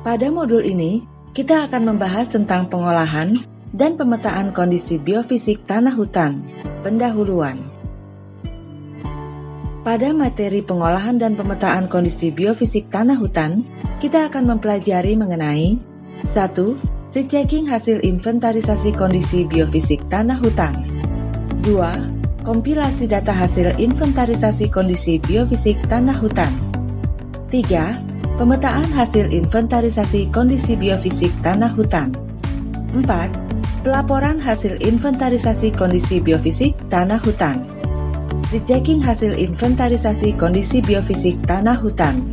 Pada modul ini, kita akan membahas tentang pengolahan dan pemetaan kondisi biofisik tanah hutan, pendahuluan. Pada materi pengolahan dan pemetaan kondisi biofisik tanah hutan, kita akan mempelajari mengenai 1. Rechecking hasil inventarisasi kondisi biofisik tanah hutan. 2. Kompilasi data hasil inventarisasi kondisi biofisik tanah hutan. 3. Pemetaan hasil inventarisasi kondisi biofisik tanah hutan. 4. Pelaporan hasil inventarisasi kondisi biofisik tanah hutan. Rechecking hasil inventarisasi kondisi biofisik tanah hutan.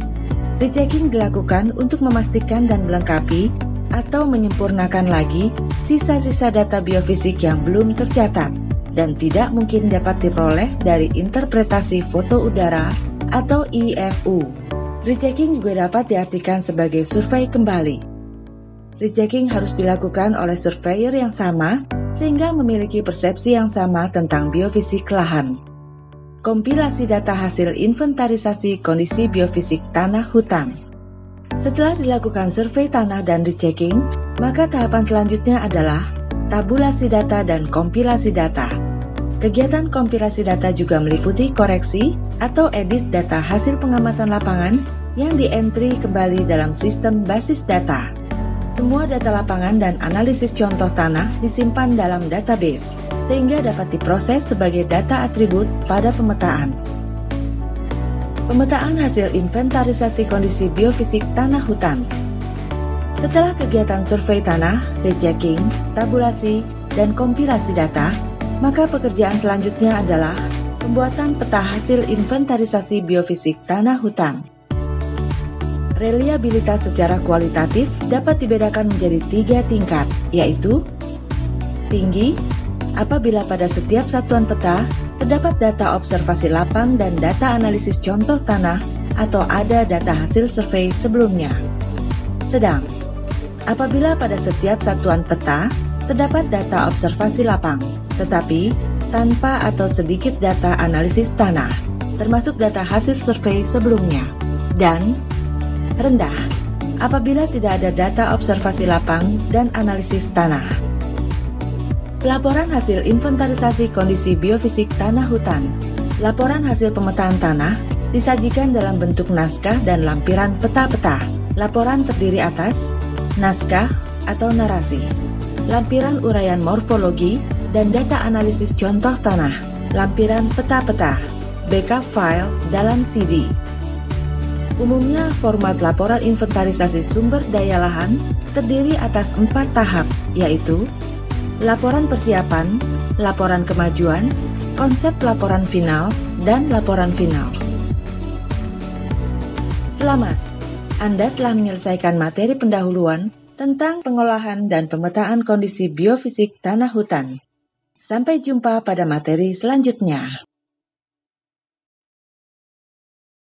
Rechecking dilakukan untuk memastikan dan melengkapi atau menyempurnakan lagi sisa-sisa data biofisik yang belum tercatat dan tidak mungkin dapat diperoleh dari interpretasi foto udara atau IFU. Rechecking juga dapat diartikan sebagai survei kembali. Rechecking harus dilakukan oleh surveyor yang sama sehingga memiliki persepsi yang sama tentang biofisik lahan. Kompilasi data hasil inventarisasi kondisi biofisik tanah hutan. Setelah dilakukan survei tanah dan rechecking, maka tahapan selanjutnya adalah tabulasi data dan kompilasi data. Kegiatan kompilasi data juga meliputi koreksi atau edit data hasil pengamatan lapangan yang di-entry kembali dalam sistem basis data. Semua data lapangan dan analisis contoh tanah disimpan dalam database, sehingga dapat diproses sebagai data atribut pada pemetaan. Pemetaan hasil inventarisasi kondisi biofisik tanah hutan. Setelah kegiatan survei tanah, rechecking, tabulasi, dan kompilasi data, maka pekerjaan selanjutnya adalah pembuatan peta hasil inventarisasi biofisik tanah hutan. Reliabilitas secara kualitatif dapat dibedakan menjadi 3 tingkat, yaitu tinggi, apabila pada setiap satuan peta terdapat data observasi lapang dan data analisis contoh tanah atau ada data hasil survei sebelumnya. Sedang, apabila pada setiap satuan peta terdapat data observasi lapang, tetapi tanpa atau sedikit data analisis tanah, termasuk data hasil survei sebelumnya. Dan rendah, apabila tidak ada data observasi lapang dan analisis tanah. Pelaporan hasil inventarisasi kondisi biofisik tanah hutan. Laporan hasil pemetaan tanah disajikan dalam bentuk naskah dan lampiran peta-peta. Laporan terdiri atas naskah atau narasi, lampiran uraian morfologi dan data analisis contoh tanah, lampiran peta-peta, backup file dalam CD. Umumnya, format laporan inventarisasi sumber daya lahan terdiri atas 4 tahap, yaitu laporan persiapan, laporan kemajuan, konsep laporan final, dan laporan final. Selamat, Anda telah menyelesaikan materi pendahuluan tentang pengolahan dan pemetaan kondisi biofisik tanah hutan. Sampai jumpa pada materi selanjutnya.